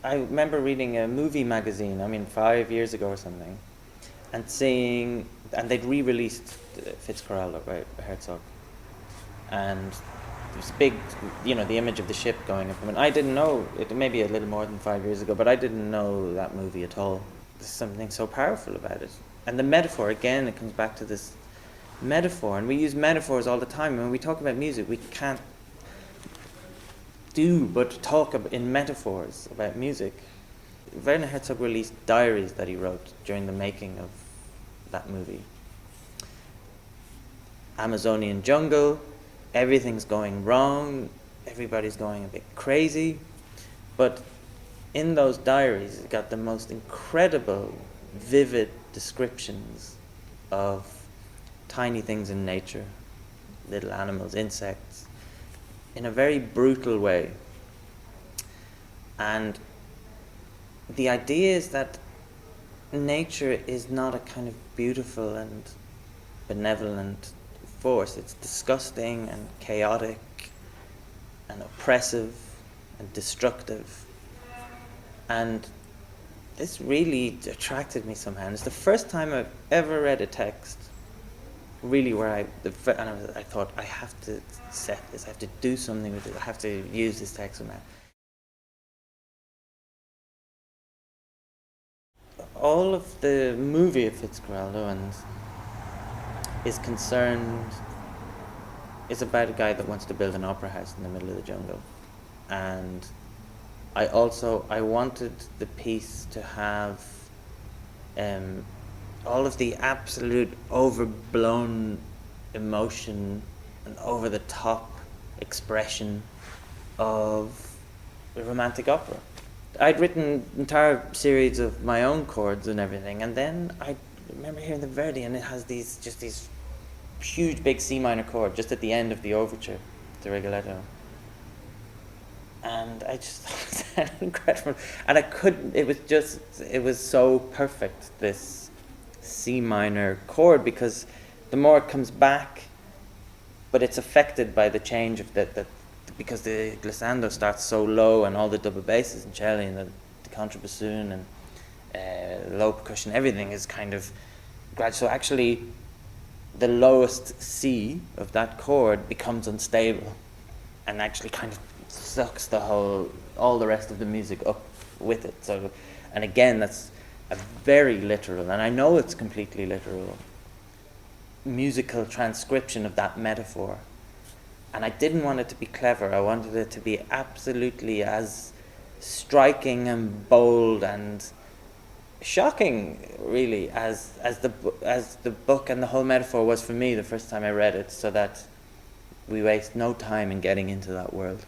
I remember reading a movie magazine, 5 years ago or something, and seeing, and they'd re-released Fitzcarraldo by Herzog, and this big, the image of the ship going up. I didn't know, it may be a little more than 5 years ago, but I didn't know that movie at all. There's something so powerful about it. And the metaphor, again, it comes back to this metaphor, and we use metaphors all the time. And when we talk about music, we can't do but talk in metaphors about music. Werner Herzog released diaries that he wrote during the making of that movie. Amazonian jungle, everything's going wrong, everybody's going a bit crazy, but in those diaries it got the most incredible, vivid descriptions of tiny things in nature, little animals, insects, in a very brutal way. And the idea is that nature is not a kind of beautiful and benevolent force. It's disgusting and chaotic and oppressive and destructive. And this really attracted me somehow. And it's the first time I've ever read a text really where I thought, I have to set this, I have to do something with it, I have to use this text somehow. All of the movie of Fitzcarraldo is about a guy that wants to build an opera house in the middle of the jungle. And I wanted the piece to have all of the absolute overblown emotion and over-the-top expression of a romantic opera. I'd written an entire series of my own chords and everything, and then I remember hearing the Verdi, and it has these huge big C minor chord just at the end of the overture, the Rigoletto. And I just thought it was incredible. And it was so perfect, this C minor chord, because the more it comes back, but it's affected by the change of because the glissando starts so low, and all the double basses and cello and the contrabassoon and low percussion, everything is kind of gradual. So actually, the lowest C of that chord becomes unstable, and actually kind of sucks all the rest of the music up with it. So, and again, that's a very literal, and I know it's completely literal, musical transcription of that metaphor. And I didn't want it to be clever. I wanted it to be absolutely as striking and bold and shocking, really, as the book and the whole metaphor was for me the first time I read it, so that we waste no time in getting into that world.